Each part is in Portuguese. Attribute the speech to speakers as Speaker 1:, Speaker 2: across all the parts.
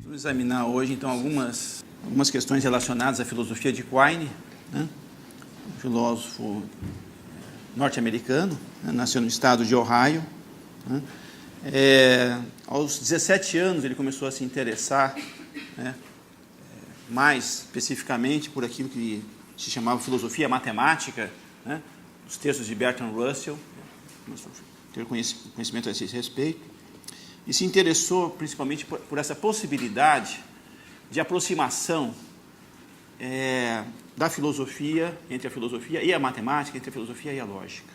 Speaker 1: Vamos examinar hoje, então, algumas questões relacionadas à filosofia de Quine, né? Um filósofo norte-americano, né? Nasceu no estado de Ohio, né? Aos 17 anos ele começou a se interessar, né, mais especificamente por aquilo que se chamava filosofia matemática, né, os textos de Bertrand Russell, começou a ter conhecimento a esse respeito, e se interessou principalmente por essa possibilidade de aproximação da filosofia, entre a filosofia e a matemática, entre a filosofia e a lógica,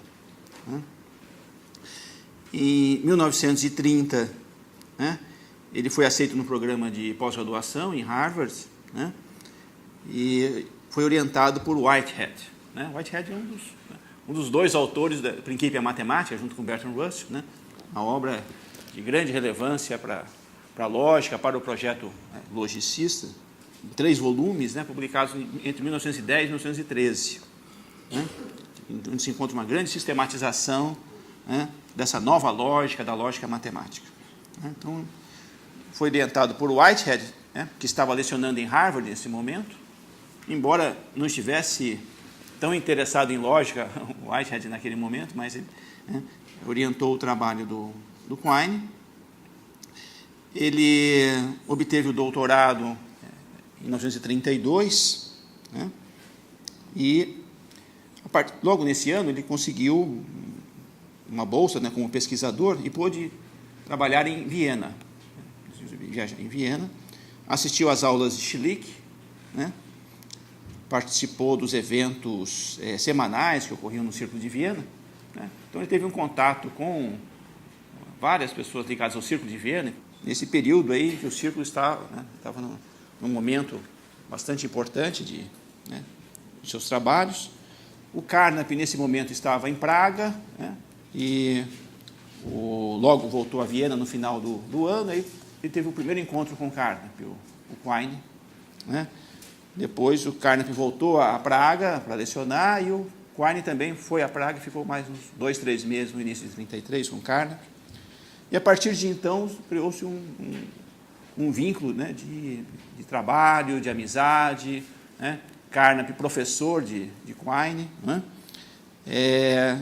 Speaker 1: né? Em 1930, né, ele foi aceito no programa de pós-graduação em Harvard, né, e foi orientado por Whitehead, né? Whitehead é um dos dois autores da Principia Mathematica, junto com Bertrand Russell, né, uma obra de grande relevância para a lógica, para o projeto logicista, em 3 volumes, né, publicados entre 1910 e 1913, né, onde se encontra uma grande sistematização, né, dessa nova lógica, da lógica matemática. Então, foi orientado por Whitehead, né, que estava lecionando em Harvard nesse momento, embora não estivesse tão interessado em lógica, Whitehead naquele momento, mas ele, né, orientou o trabalho do Quine. Ele obteve o doutorado em 1932, né, e logo nesse ano ele conseguiu uma bolsa, né, como pesquisador, e pôde trabalhar em Viena. Viajar em Viena, assistiu às aulas de Schlick, né, participou dos eventos semanais que ocorriam no Círculo de Viena, né. Então ele teve um contato com várias pessoas ligadas ao Círculo de Viena, nesse período aí que o Círculo estava num momento bastante importante dos seus trabalhos. O Carnap, nesse momento, estava em Praga, né, e logo voltou a Viena no final do ano, aí ele teve o primeiro encontro com o Carnap, o Quine, né? Depois o Carnap voltou a Praga para lecionar, e o Quine também foi a Praga, ficou mais uns 2, 3 meses no início de 1933 com o Carnap, e a partir de então criou-se um vínculo, né, de trabalho, de amizade, né? Carnap, professor de Quine, né?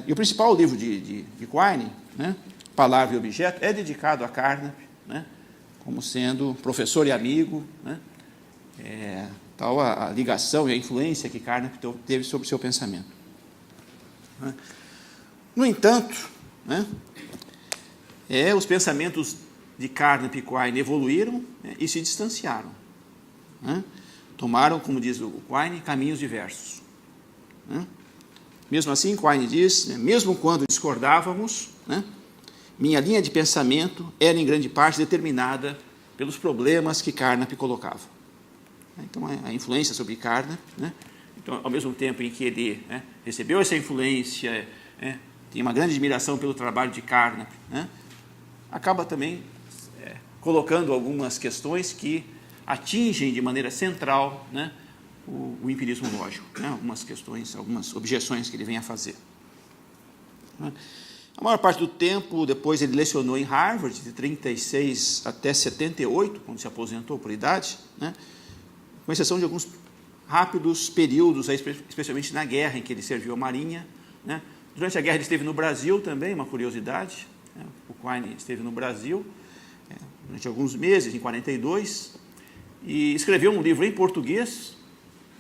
Speaker 1: E o principal livro de Quine, né, Palavra e Objeto, é dedicado a Carnap, né, como sendo professor e amigo, né, tal a ligação e a influência que Carnap teve sobre o seu pensamento, né. No entanto, né, os pensamentos de Carnap e Quine evoluíram, né, e se distanciaram, né, tomaram, como diz o Quine, caminhos diversos, né. Mesmo assim, Quine diz, né, mesmo quando discordávamos, né, minha linha de pensamento era em grande parte determinada pelos problemas que Carnap colocava. Então, a influência sobre Carnap, né, então, ao mesmo tempo em que ele, né, recebeu essa influência, né, tem uma grande admiração pelo trabalho de Carnap, né, acaba também colocando algumas questões que atingem de maneira central, né, o empirismo lógico, né, algumas questões, algumas objeções que ele vem a fazer. A maior parte do tempo, depois ele lecionou em Harvard, de 36 até 78, quando se aposentou por idade, né, com exceção de alguns rápidos períodos, especialmente na guerra em que ele serviu a Marinha, né. Durante a guerra ele esteve no Brasil também, uma curiosidade, né, o Quine esteve no Brasil durante alguns meses, em 42, e escreveu um livro em português,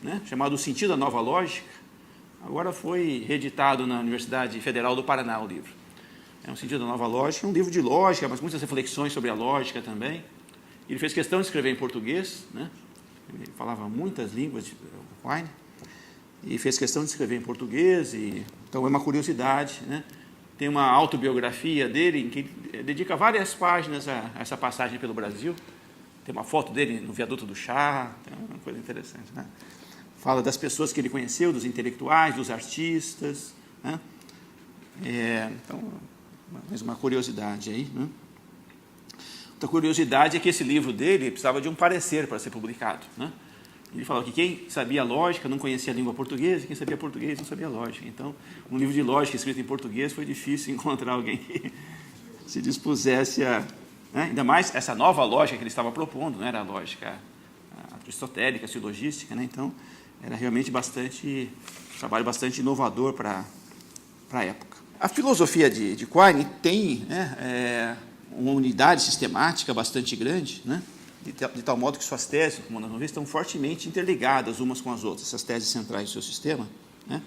Speaker 1: né, chamado O Sentido da Nova Lógica. Agora foi reeditado na Universidade Federal do Paraná o livro. O Sentido da Nova Lógica é um livro de lógica, mas muitas reflexões sobre a lógica também. Ele fez questão de escrever em português, né? Ele falava muitas línguas, o Quine, e fez questão de escrever em português, então é uma curiosidade, né? Tem uma autobiografia dele em que ele dedica várias páginas a essa passagem pelo Brasil. Tem uma foto dele no Viaduto do Chá, é uma coisa interessante, né? Fala das pessoas que ele conheceu, dos intelectuais, dos artistas, né? Então, mais uma curiosidade aí, né? Outra curiosidade é que esse livro dele precisava de um parecer para ser publicado, né? Ele falava que quem sabia lógica não conhecia a língua portuguesa, e quem sabia português não sabia lógica. Então, um livro de lógica escrito em português foi difícil encontrar alguém que se dispusesse a... Né? Ainda mais essa nova lógica que ele estava propondo, não era a lógica aristotélica, silogística, né? Então, era realmente um trabalho bastante inovador para a época. A filosofia de Quine tem, né, uma unidade sistemática bastante grande, né? De tal modo que suas teses, como nós vamos ver, estão fortemente interligadas umas com as outras, essas teses centrais do seu sistema, né?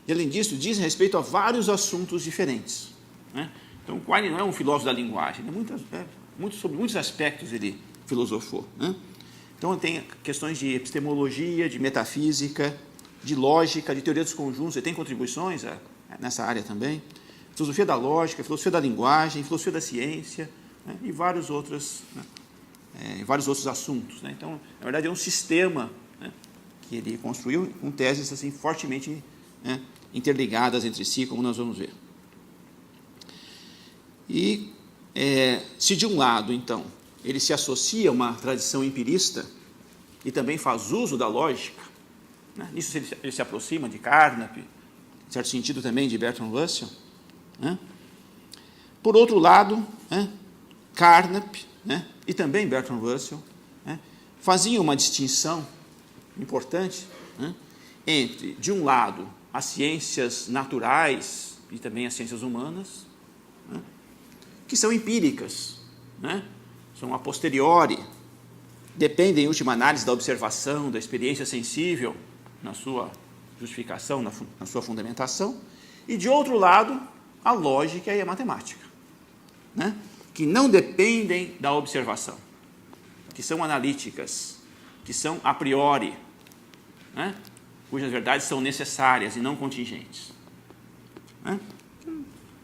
Speaker 1: E, além disso, dizem respeito a vários assuntos diferentes, né? Então, Quine não é um filósofo da linguagem, sobre muitos aspectos ele filosofou, né? Então, ele tem questões de epistemologia, de metafísica, de lógica, de teoria dos conjuntos, ele tem contribuições nessa área também, filosofia da lógica, filosofia da linguagem, filosofia da ciência, né? E vários outros assuntos, né? Então, na verdade, é um sistema, né, que ele construiu com teses assim, fortemente, né, interligadas entre si, como nós vamos ver. E se de um lado, então, ele se associa a uma tradição empirista e também faz uso da lógica, né? Nisso ele se aproxima de Carnap, em certo sentido também de Bertrand Russell, né? Por outro lado, né, Carnap, né, e também Bertrand Russell, né, faziam uma distinção importante, né, entre, de um lado, as ciências naturais e também as ciências humanas, né, que são empíricas, né, são a posteriori, dependem, em última análise, da observação, da experiência sensível, na sua justificação, na sua fundamentação, e, de outro lado, a lógica e a matemática, né, que não dependem da observação, que são analíticas, que são a priori, né, cujas verdades são necessárias e não contingentes, né?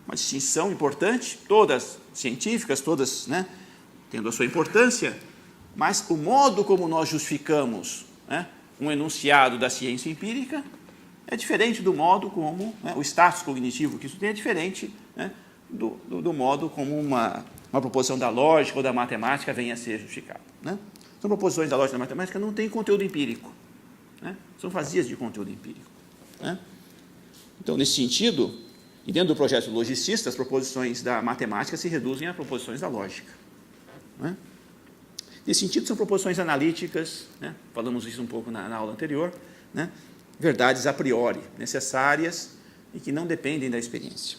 Speaker 1: Uma distinção importante, todas científicas, todas, né, tendo a sua importância, mas o modo como nós justificamos, né, um enunciado da ciência empírica é diferente do modo como, né, o status cognitivo que isso tem é diferente, né, do modo como uma proposição da lógica ou da matemática venha a ser justificada, né? São proposições da lógica e da matemática que não têm conteúdo empírico, né? São vazias de conteúdo empírico, né? Então, nesse sentido, e dentro do projeto logicista, as proposições da matemática se reduzem a proposições da lógica, né? Nesse sentido, são proposições analíticas, né? Falamos isso um pouco na aula anterior, né? Verdades a priori, necessárias e que não dependem da experiência.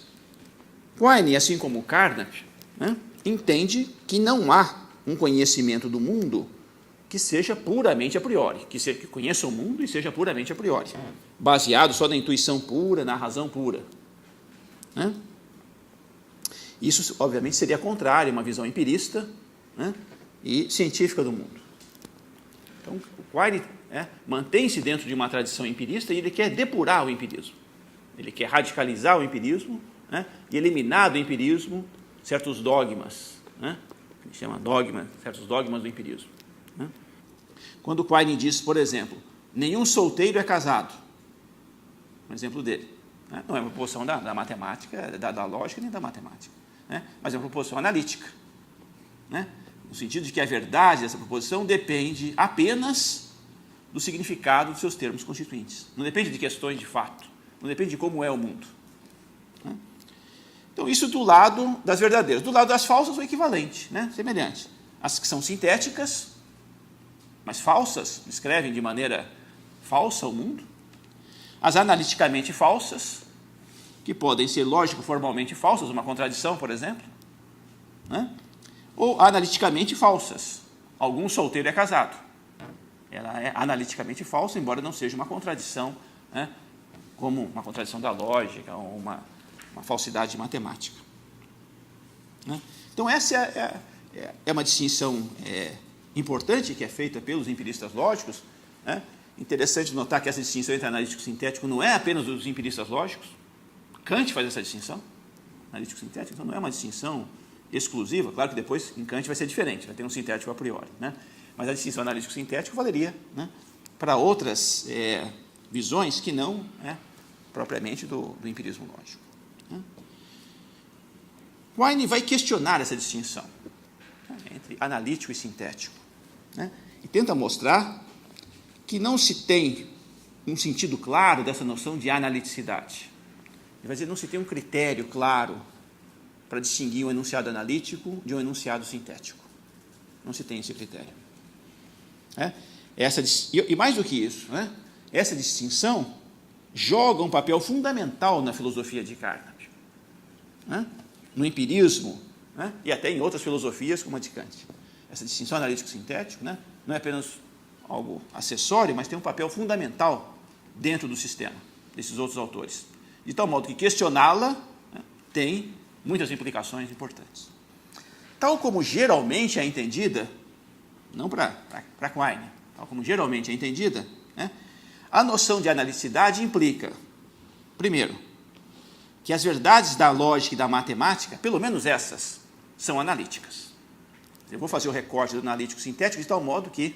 Speaker 1: Quine, assim como Carnap, né, entende que não há um conhecimento do mundo que seja puramente a priori, que conheça o mundo e seja puramente a priori, baseado só na intuição pura, na razão pura, né? Isso, obviamente, seria contrário a uma visão empirista, né, e científica do mundo. Então, o Quine mantém-se dentro de uma tradição empirista e ele quer depurar o empirismo. Ele quer radicalizar o empirismo, né, e eliminar do empirismo certos dogmas, né, que ele chama certos dogmas do empirismo, né? Quando Quine diz, por exemplo, nenhum solteiro é casado, um exemplo dele, né, não é uma proposição da matemática, da lógica nem da matemática, né, mas é uma proposição analítica, né, no sentido de que a verdade dessa proposição depende apenas do significado dos seus termos constituintes, não depende de questões de fato, não depende de como é o mundo, né? Então, isso do lado das verdadeiras. Do lado das falsas, o equivalente, né, semelhante. As que são sintéticas, mas falsas, descrevem de maneira falsa o mundo. As analiticamente falsas, que podem ser lógico-formalmente falsas, uma contradição, por exemplo, né? Ou analiticamente falsas. Algum solteiro é casado. Ela é analiticamente falsa, embora não seja uma contradição, né, como uma contradição da lógica ou uma falsidade matemática, né? Então, essa é uma distinção importante que é feita pelos empiristas lógicos, né? Interessante notar que essa distinção entre analítico e sintético não é apenas dos empiristas lógicos. Kant faz essa distinção, analítico e sintético, então não é uma distinção exclusiva. Claro que depois em Kant vai ser diferente, vai ter um sintético a priori, né? Mas a distinção analítico-sintético valeria, né, para outras visões que não propriamente do empirismo lógico, né? Quine vai questionar essa distinção. entre analítico e sintético, né? E tenta mostrar que não se tem um sentido claro dessa noção de analiticidade. Ele vai dizer, não se tem um critério claro para distinguir um enunciado analítico de um enunciado sintético. Não se tem esse critério. E mais do que isso, né? Essa distinção joga um papel fundamental na filosofia de Carnap, né? No empirismo, né? E até em outras filosofias como a de Kant. Essa distinção analítico-sintético, né? Não é apenas algo acessório, mas tem um papel fundamental dentro do sistema desses outros autores. De tal modo que questioná-la, né, tem muitas implicações importantes. Tal como geralmente é entendida, não para Quine, tal como geralmente é entendida, né, a noção de analiticidade implica, primeiro, que as verdades da lógica e da matemática, pelo menos essas, são analíticas. Eu vou fazer o recorte do analítico sintético de tal modo que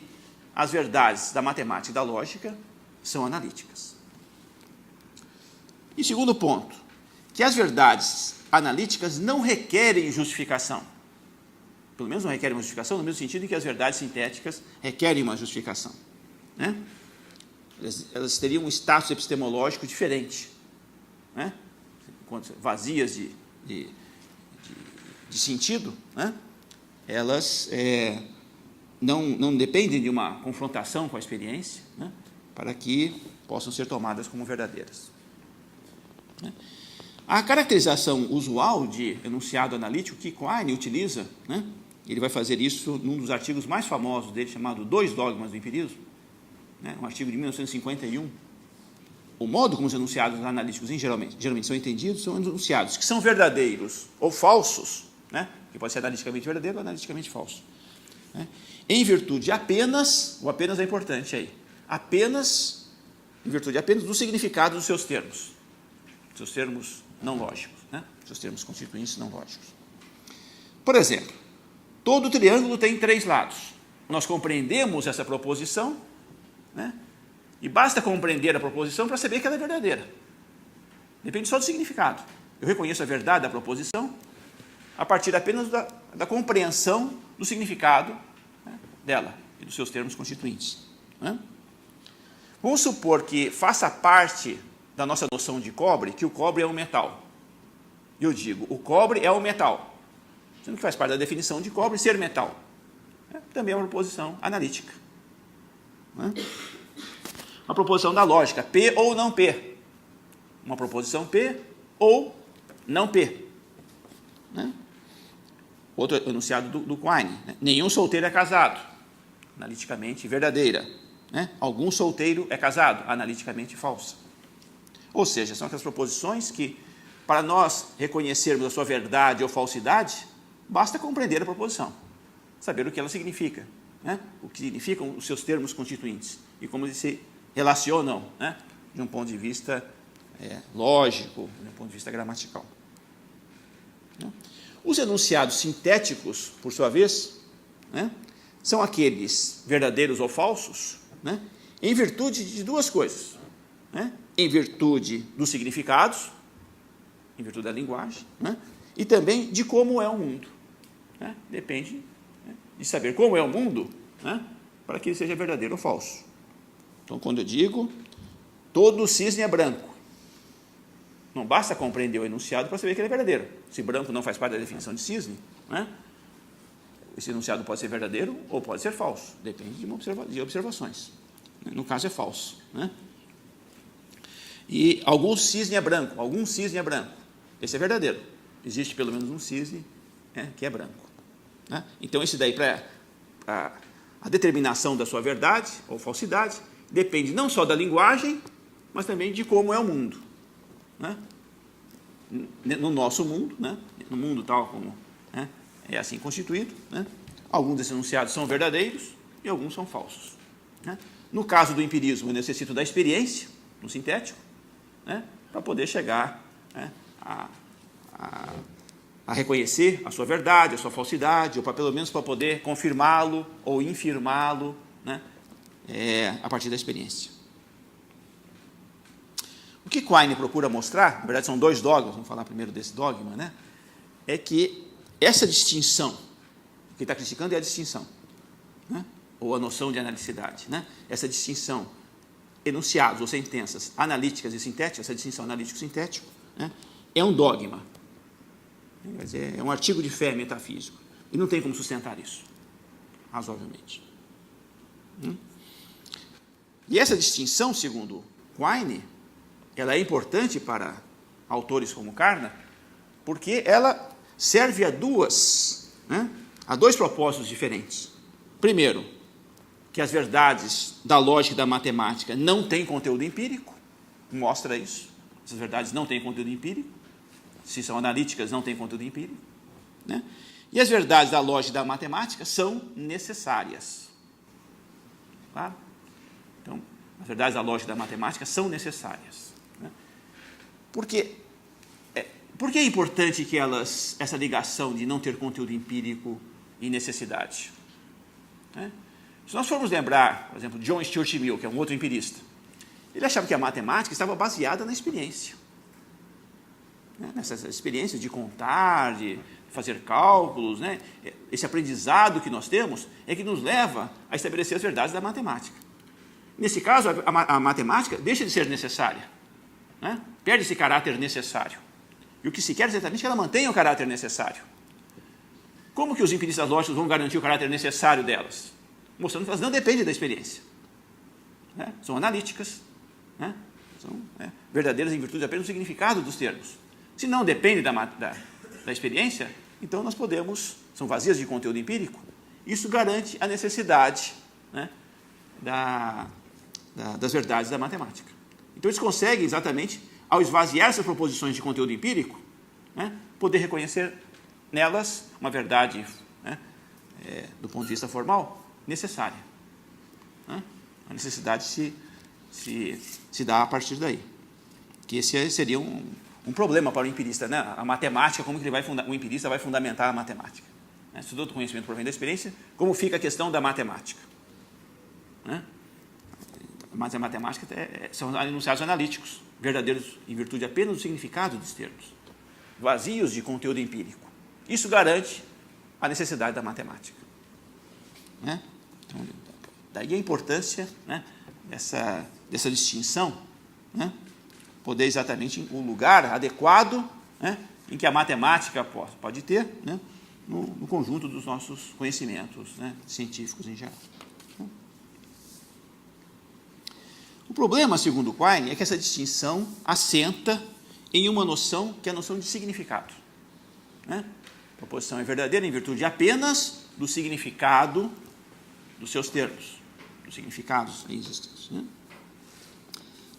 Speaker 1: as verdades da matemática e da lógica são analíticas. E segundo ponto, que as verdades analíticas não requerem justificação. Pelo menos não requerem uma justificação, no mesmo sentido em que as verdades sintéticas requerem uma justificação, né? Elas teriam um status epistemológico diferente, né? Vazias de sentido, né? Elas não dependem de uma confrontação com a experiência, né? Para que possam ser tomadas como verdadeiras. A caracterização usual de enunciado analítico que Quine utiliza, né? Ele vai fazer isso num dos artigos mais famosos dele, chamado Dois Dogmas do Empirismo, né? Um artigo de 1951. O modo como os enunciados analíticos geralmente são entendidos são enunciados que são verdadeiros ou falsos, né? Que pode ser analiticamente verdadeiro ou analiticamente falso, né? Em virtude apenas, o apenas é importante aí, em virtude apenas do significado dos seus termos não lógicos, né? Seus termos constituintes não lógicos. Por exemplo, todo triângulo tem 3 lados. Nós compreendemos essa proposição, né? E basta compreender a proposição para saber que ela é verdadeira. Depende só do significado. Eu reconheço a verdade da proposição a partir apenas da compreensão do significado, né, dela e dos seus termos constituintes, né? Vamos supor que faça parte da nossa noção de cobre que o cobre é um metal. E eu digo, o cobre é um metal, sendo que faz parte da definição de cobre ser metal. Também é uma proposição analítica, né? Uma proposição da lógica, P ou não P. Uma proposição P ou não P, né? Outro enunciado do Quine, né? Nenhum solteiro é casado, analiticamente verdadeira, né? Algum solteiro é casado, analiticamente falsa. Ou seja, são aquelas proposições que, para nós reconhecermos a sua verdade ou falsidade, basta compreender a proposição, saber o que ela significa, né? O que significam os seus termos constituintes e como eles se relacionam, né? De um ponto de vista lógico, de um ponto de vista gramatical. Os enunciados sintéticos, por sua vez, né, são aqueles verdadeiros ou falsos, né, em virtude de 2 coisas, né? Em virtude dos significados, em virtude da linguagem, né? E também de como é o mundo, né? Depende, né, de saber como é o mundo, né, para que ele seja verdadeiro ou falso. Então, quando eu digo todo cisne é branco, não basta compreender o enunciado para saber que ele é verdadeiro. Se branco não faz parte da definição de cisne, né, esse enunciado pode ser verdadeiro ou pode ser falso, depende de observações. No caso é falso, né? E algum cisne é branco, esse é verdadeiro. Existe pelo menos um cisne, né, que é branco, né? Então, esse daí, para a determinação da sua verdade ou falsidade, depende não só da linguagem, mas também de como é o mundo, né? No nosso mundo, né? No mundo tal como, né, é assim constituído, né? Alguns desses enunciados são verdadeiros e alguns são falsos, né? No caso do empirismo, eu necessito da experiência, no sintético, né, para poder chegar, né, a reconhecer a sua verdade, a sua falsidade, ou pelo menos para poder confirmá-lo ou infirmá-lo, né, a partir da experiência. O que Quine procura mostrar, na verdade são 2 dogmas, vamos falar primeiro desse dogma, né, é que essa distinção que está criticando é a distinção, né? Ou a noção de analicidade, né? Essa distinção, enunciados ou sentenças analíticas e sintéticas, essa distinção analítico-sintético, né? É um dogma, quer dizer, é um artigo de fé metafísico, e não tem como sustentar isso, razoavelmente. E essa distinção, segundo Quine, ela é importante para autores como Carnap, porque ela serve a dois propósitos diferentes. Primeiro, que as verdades da lógica e da matemática não têm conteúdo empírico, mostra isso. Essas verdades não têm conteúdo empírico, se são analíticas, não têm conteúdo empírico, né? E as verdades da lógica e da matemática são necessárias. Claro? Então, as verdades da lógica e da matemática são necessárias, né? Por que é importante que essa ligação de não ter conteúdo empírico e necessidade? Né? Se nós formos lembrar, por exemplo, John Stuart Mill, que é um outro empirista, ele achava que a matemática estava baseada na experiência, né? Nessas experiências de contar, de fazer cálculos, né? Esse aprendizado que nós temos é que nos leva a estabelecer as verdades da matemática. Nesse caso, a matemática deixa de ser necessária, né? Perde esse caráter necessário. E o que se quer é exatamente que ela mantenha o caráter necessário. Como que os empiristas lógicos vão garantir o caráter necessário delas? Mostrando que elas não dependem da experiência, né? São analíticas, né? São verdadeiras em virtude apenas do significado dos termos. Se não depende da experiência, então nós são vazias de conteúdo empírico. Isso garante a necessidade, né, das verdades da matemática. Então eles conseguem exatamente, ao esvaziar essas proposições de conteúdo empírico, né, poder reconhecer nelas uma verdade, né, do ponto de vista formal, necessária, né? A necessidade se dá a partir daí. Que esse seria um problema para o empirista, né? A matemática, como que o empirista vai fundamentar a matemática, né? Se todo conhecimento provém da experiência, como fica a questão da matemática, né? Mas a matemática são enunciados analíticos, verdadeiros em virtude apenas do significado dos termos, vazios de conteúdo empírico. Isso garante a necessidade da matemática, né? Então, daí a importância, né, dessa distinção, né? Poder exatamente o lugar adequado, né, em que a matemática pode ter, né, no conjunto dos nossos conhecimentos, né, científicos em geral. O problema, segundo Quine, é que essa distinção assenta em uma noção que é a noção de significado, né? A proposição é verdadeira em virtude apenas do significado dos seus termos, dos significados existentes, né?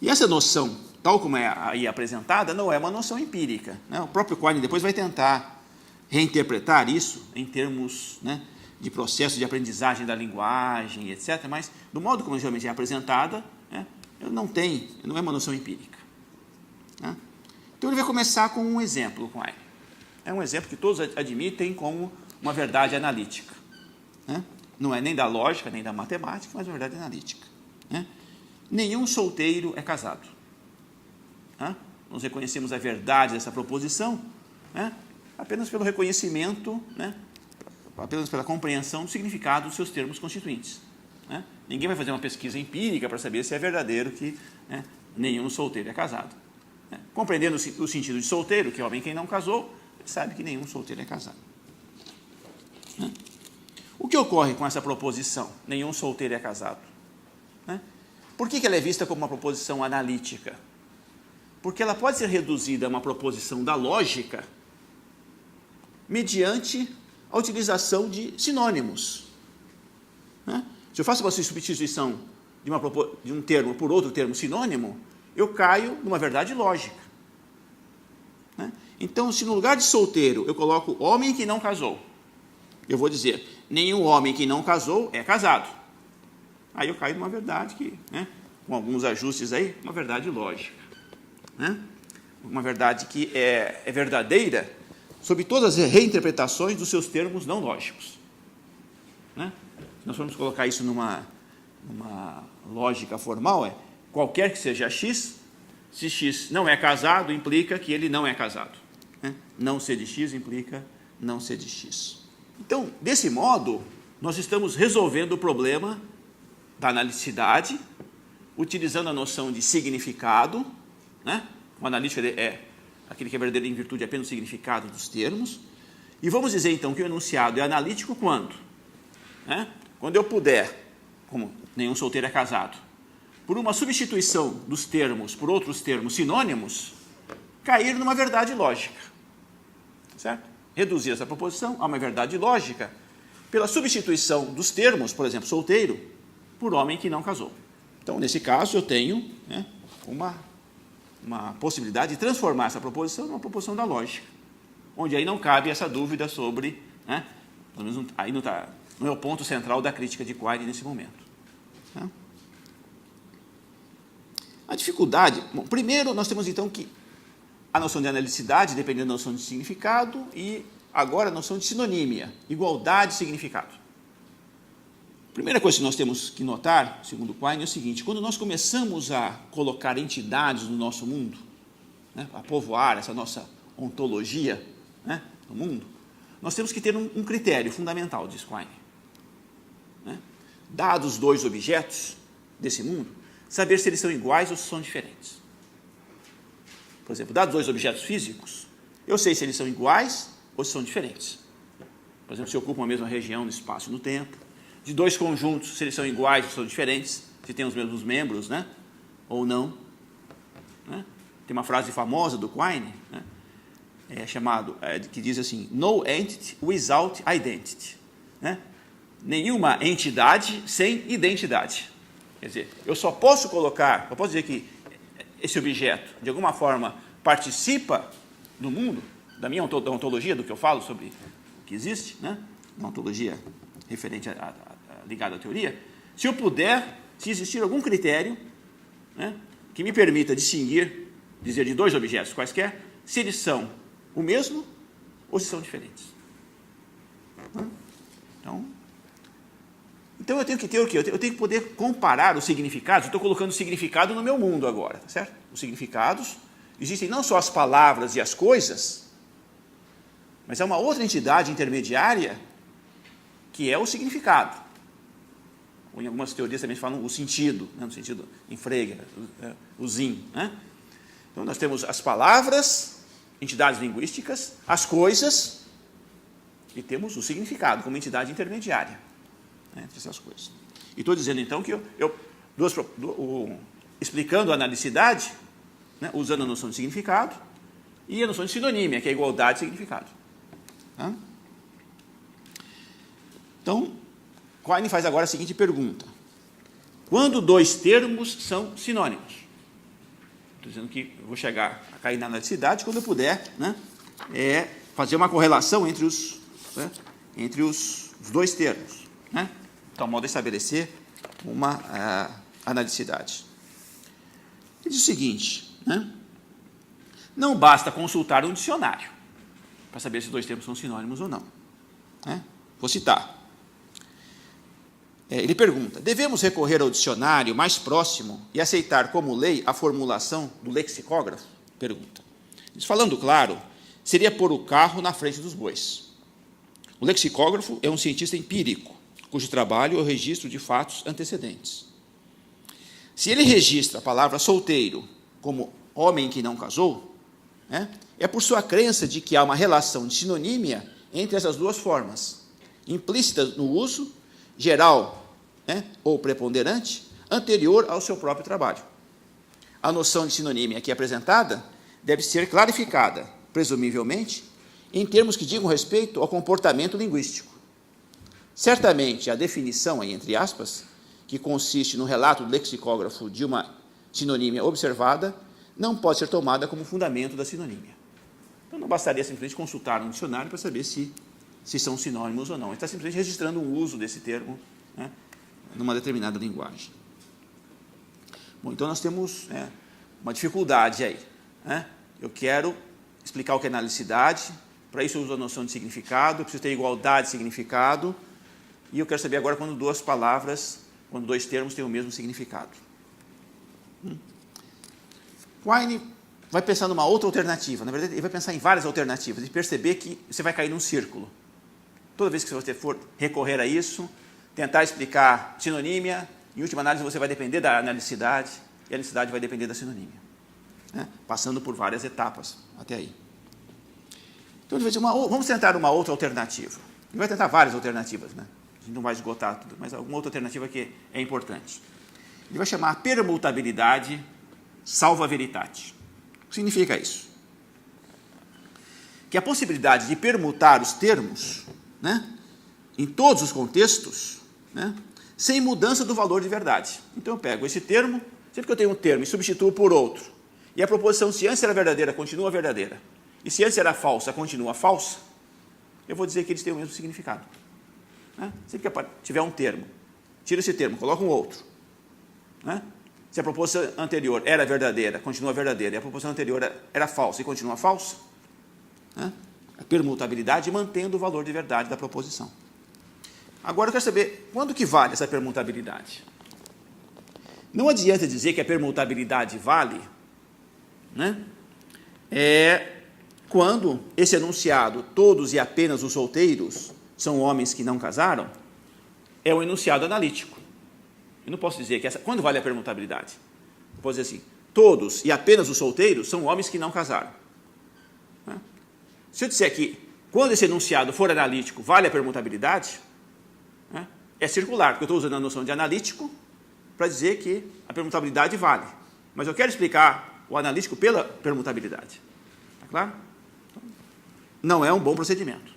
Speaker 1: E essa noção, tal como é aí apresentada, não é uma noção empírica, né? O próprio Quine depois vai tentar reinterpretar isso em termos, né, de processo de aprendizagem da linguagem, etc., mas do modo como geralmente é apresentada, né, não é uma noção empírica, né? Então ele vai começar com um exemplo, Quine. É um exemplo que todos admitem como uma verdade analítica, né? Não é nem da lógica, nem da matemática, mas uma verdade analítica, né? Nenhum solteiro é casado, né? Nós reconhecemos a verdade dessa proposição, né, apenas pelo reconhecimento, né, apenas pela compreensão do significado dos seus termos constituintes, né? Ninguém vai fazer uma pesquisa empírica para saber se é verdadeiro que, né, nenhum solteiro é casado, né? Compreendendo o sentido de solteiro, que é homem quem não casou, sabe que nenhum solteiro é casado, né? O que ocorre com essa proposição? Nenhum solteiro é casado, né? Por que ela é vista como uma proposição analítica? Porque ela pode ser reduzida a uma proposição da lógica mediante a utilização de sinônimos, né? Se eu faço uma substituição de um termo por outro termo sinônimo, eu caio numa verdade lógica, né? Então, se no lugar de solteiro eu coloco homem que não casou, eu vou dizer, nenhum homem que não casou é casado. Aí eu caio numa verdade que, né, com alguns ajustes aí, uma verdade lógica, né? Uma verdade que é verdadeira sob todas as reinterpretações dos seus termos não lógicos, né? Se nós formos colocar isso numa lógica formal, qualquer que seja x, se x não é casado, implica que ele não é casado, né? Não ser de x implica não ser de x. Então, desse modo, nós estamos resolvendo o problema da analicidade, utilizando a noção de significado, né? O analítico é aquele que é verdadeiro em virtude apenas do significado dos termos. E vamos dizer, então, que o enunciado é analítico quando? Né? Quando eu puder, como nenhum solteiro é casado, por uma substituição dos termos por outros termos sinônimos, cair numa verdade lógica. Certo? Reduzir essa proposição a uma verdade lógica pela substituição dos termos, por exemplo, solteiro, por homem que não casou. Então, nesse caso, eu tenho, né, uma possibilidade de transformar essa proposição numa proposição da lógica, onde aí não cabe essa dúvida sobre, né, pelo menos aí não é o ponto central da crítica de Quine nesse momento. Tá? A dificuldade, bom, primeiro nós temos então que a noção de analicidade, dependendo da noção de significado, e agora a noção de sinonímia, igualdade de significado. A primeira coisa que nós temos que notar, segundo Quine, é o seguinte: quando nós começamos a colocar entidades no nosso mundo, né, a povoar essa nossa ontologia, né, no mundo, nós temos que ter um critério fundamental, diz Quine. Né? Dados dois objetos desse mundo, saber se eles são iguais ou se são diferentes. Por exemplo, dados dois objetos físicos, eu sei se eles são iguais ou se são diferentes. Por exemplo, se ocupam a mesma região no espaço e no tempo. De dois conjuntos, se eles são iguais ou são diferentes, se têm os mesmos membros, né, ou não. Né? Tem uma frase famosa do Quine, né, que diz assim: no entity without identity. Né? Nenhuma entidade sem identidade. Quer dizer, eu posso dizer que esse objeto, de alguma forma, participa do mundo, da minha ontologia, do que eu falo sobre o que existe, né? Uma ontologia referente ligada à teoria, se eu puder, se existir algum critério, né, que me permita dizer de dois objetos quaisquer, se eles são o mesmo ou se são diferentes. Então eu tenho que ter o quê? Eu tenho que poder comparar os significados. Eu estou colocando significado no meu mundo agora, tá certo? Os significados, existem não só as palavras e as coisas, mas é uma outra entidade intermediária que é o significado. Ou em algumas teorias também falam o sentido, né? No sentido em Frege, o Sinn. Né? Então nós temos as palavras, entidades linguísticas, as coisas, e temos o significado como entidade intermediária, né, entre essas coisas. E estou dizendo então que explicando a analicidade, né, usando a noção de significado e a noção de sinonímia, que é a igualdade de significado. Tá? Então, Quine faz agora a seguinte pergunta: quando dois termos são sinônimos? Estou dizendo que eu vou chegar a cair na analicidade quando eu puder, né, fazer uma correlação entre os dois termos, né, de tal modo a estabelecer uma analicidade. Ele diz o seguinte, né, não basta consultar um dicionário para saber se dois termos são sinônimos ou não. Né? Vou citar. Ele pergunta: devemos recorrer ao dicionário mais próximo e aceitar como lei a formulação do lexicógrafo? Pergunta. Diz, falando claro, seria pôr o carro na frente dos bois. O lexicógrafo é um cientista empírico, cujo trabalho é o registro de fatos antecedentes. Se ele registra a palavra solteiro como homem que não casou, né, é por sua crença de que há uma relação de sinonímia entre essas duas formas, implícita no uso, geral, né, ou preponderante, anterior ao seu próprio trabalho. A noção de sinonímia aqui apresentada deve ser clarificada, presumivelmente, em termos que digam respeito ao comportamento linguístico. Certamente, a definição, aí, entre aspas, que consiste no relato do lexicógrafo de uma sinonímia observada, não pode ser tomada como fundamento da sinonímia. Então, não bastaria simplesmente consultar um dicionário para saber se são sinônimos ou não. Ele está simplesmente registrando o uso desse termo, né, numa determinada linguagem. Bom, então nós temos uma dificuldade aí. Né? Eu quero explicar o que é analicidade, para isso eu uso a noção de significado, eu preciso ter igualdade de significado, e eu quero saber agora quando dois termos têm o mesmo significado. Quine vai pensar numa outra alternativa. Na verdade, ele vai pensar em várias alternativas e perceber que você vai cair num círculo. toda vez que você for recorrer a isso, tentar explicar sinonímia, em última análise você vai depender da analicidade, e a analicidade vai depender da sinonímia, né? Passando por várias etapas até aí. Então, vamos tentar uma outra alternativa. A gente vai tentar várias alternativas, né? A gente não vai esgotar tudo, mas alguma outra alternativa que é importante. Ele vai chamar permutabilidade salva veritate. O que significa isso? Que a possibilidade de permutar os termos, né, em todos os contextos, né, sem mudança do valor de verdade. Então eu pego esse termo, sempre que eu tenho um termo e substituo por outro, e a proposição se antes era verdadeira, continua verdadeira, e se antes era falsa, continua falsa, eu vou dizer que eles têm o mesmo significado. Né? Sempre que tiver um termo, tira esse termo, coloca um outro. Né? Se a proposição anterior era verdadeira, continua verdadeira, e a proposição anterior era falsa e continua falsa, né? A permutabilidade mantendo o valor de verdade da proposição. Agora eu quero saber, quando que vale essa permutabilidade? Não adianta dizer que a permutabilidade vale, né, quando esse enunciado, todos e apenas os solteiros são homens que não casaram, é um enunciado analítico. Eu não posso dizer que quando vale a permutabilidade? Eu posso dizer assim, todos e apenas os solteiros são homens que não casaram. Né? Se eu disser que quando esse enunciado for analítico, vale a permutabilidade, né, é circular, porque eu estou usando a noção de analítico para dizer que a permutabilidade vale. Mas eu quero explicar o analítico pela permutabilidade. Está claro? Não é um bom procedimento.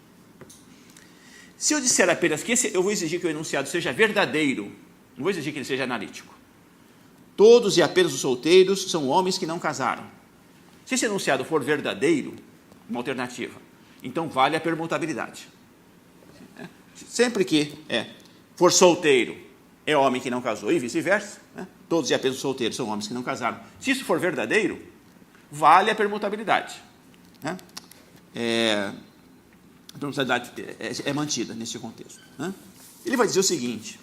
Speaker 1: Se eu disser apenas que eu vou exigir que o enunciado seja verdadeiro, não vou exigir que ele seja analítico. Todos e apenas os solteiros são homens que não casaram. Se esse enunciado for verdadeiro, uma alternativa, então vale a permutabilidade. Sempre que for solteiro, é homem que não casou e vice-versa, né? Todos e apenas os solteiros são homens que não casaram. Se isso for verdadeiro, vale a permutabilidade. Né? A permutabilidade é mantida nesse contexto. Né? Ele vai dizer o seguinte,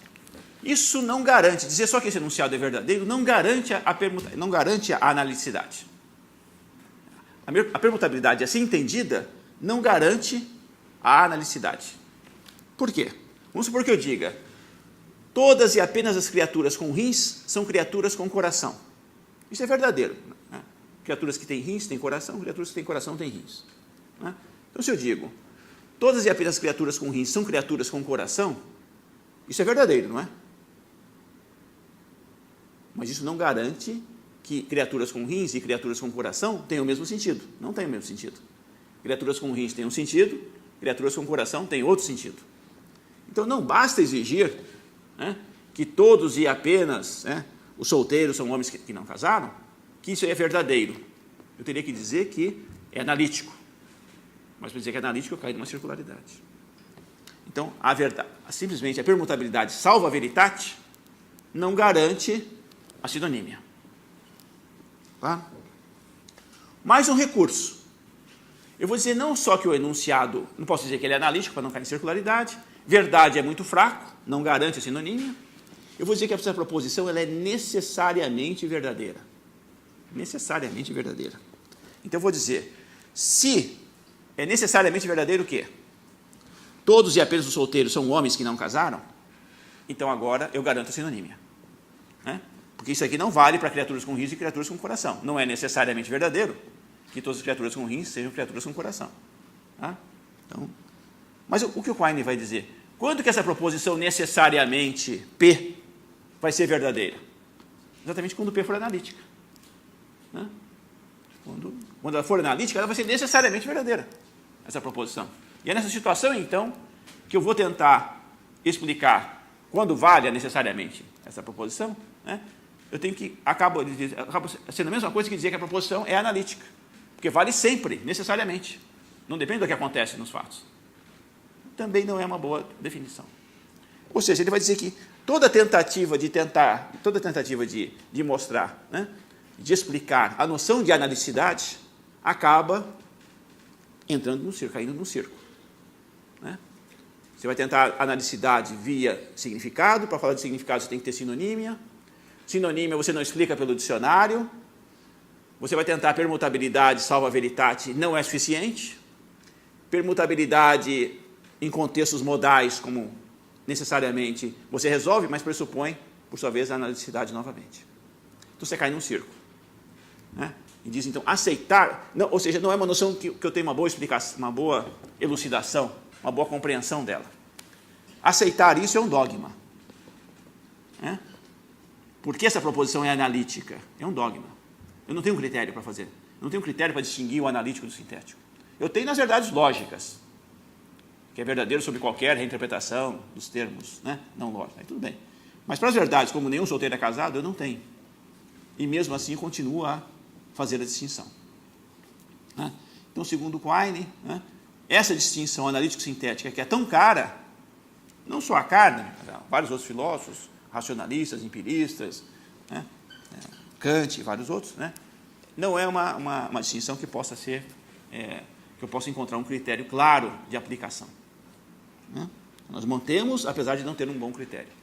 Speaker 1: isso não garante, dizer só que esse enunciado é verdadeiro, não garante a analicidade. A permutabilidade, assim entendida, não garante a analicidade. Por quê? Vamos supor que eu diga, todas e apenas as criaturas com rins são criaturas com coração. Isso é verdadeiro. Né? Criaturas que têm rins têm coração, criaturas que têm coração têm rins. Né? Então, se eu digo, todas e apenas as criaturas com rins são criaturas com coração, isso é verdadeiro, não é? Mas isso não garante que criaturas com rins e criaturas com coração tenham o mesmo sentido. Não tem o mesmo sentido. Criaturas com rins têm um sentido, criaturas com coração têm outro sentido. Então, não basta exigir, né, que todos e apenas, né, os solteiros são homens que não casaram, que isso é verdadeiro. Eu teria que dizer que é analítico. Mas para dizer que é analítico, eu caio numa circularidade. Então, a verdade, simplesmente a permutabilidade salva veritate não garante a sinonímia. Tá? Mais um recurso. Eu vou dizer não só que o enunciado, não posso dizer que ele é analítico para não cair em circularidade, verdade é muito fraco, não garante a sinonímia. Eu vou dizer que essa proposição ela é necessariamente verdadeira. Necessariamente verdadeira. Então eu vou dizer, se é necessariamente verdadeiro o quê? Todos e apenas os solteiros são homens que não casaram, então agora eu garanto a sinonímia. Né? Porque isso aqui não vale para criaturas com rins e criaturas com coração. Não é necessariamente verdadeiro que todas as criaturas com rins sejam criaturas com coração. Tá? Então, mas o que o Quine vai dizer? Quando que essa proposição necessariamente P vai ser verdadeira? Exatamente quando P for analítica. Né? Quando ela for analítica, ela vai ser necessariamente verdadeira, essa proposição. E é nessa situação, então, que eu vou tentar explicar quando vale necessariamente essa proposição, né? Eu tenho que acaba sendo a mesma coisa que dizer que a proposição é analítica, porque vale sempre, necessariamente. Não depende do que acontece nos fatos. Também não é uma boa definição. Ou seja, ele vai dizer que toda tentativa de mostrar, né, de explicar a noção de analicidade acaba entrando no círculo, caindo no círculo. Né? Você vai tentar analicidade via significado, para falar de significado você tem que ter sinonímia. Sinonímia você não explica pelo dicionário. Você vai tentar permutabilidade, salva veritate, não é suficiente. Permutabilidade em contextos modais, como necessariamente você resolve, mas pressupõe, por sua vez, a analiticidade novamente. Então você cai num círculo. Né? E diz, então, aceitar, não, ou seja, não é uma noção que eu tenho uma boa explicação, uma boa elucidação, uma boa compreensão dela. Aceitar isso é um dogma. Né? Por que essa proposição é analítica? É um dogma. Eu não tenho um critério para fazer. Eu não tenho um critério para distinguir o analítico do sintético. Eu tenho nas verdades lógicas, que é verdadeiro sobre qualquer reinterpretação dos termos, né? Não lógicos. Aí tudo bem. Mas para as verdades, como nenhum solteiro é casado, eu não tenho. E mesmo assim continuo a fazer a distinção. Né? Então, segundo Quine, né, essa distinção analítico-sintética, que é tão cara, não só a Carnot, vários outros filósofos, racionalistas, empiristas, né, Kant e vários outros, né, não é uma distinção que possa ser, que eu possa encontrar um critério claro de aplicação. Né? Nós mantemos, apesar de não ter um bom critério.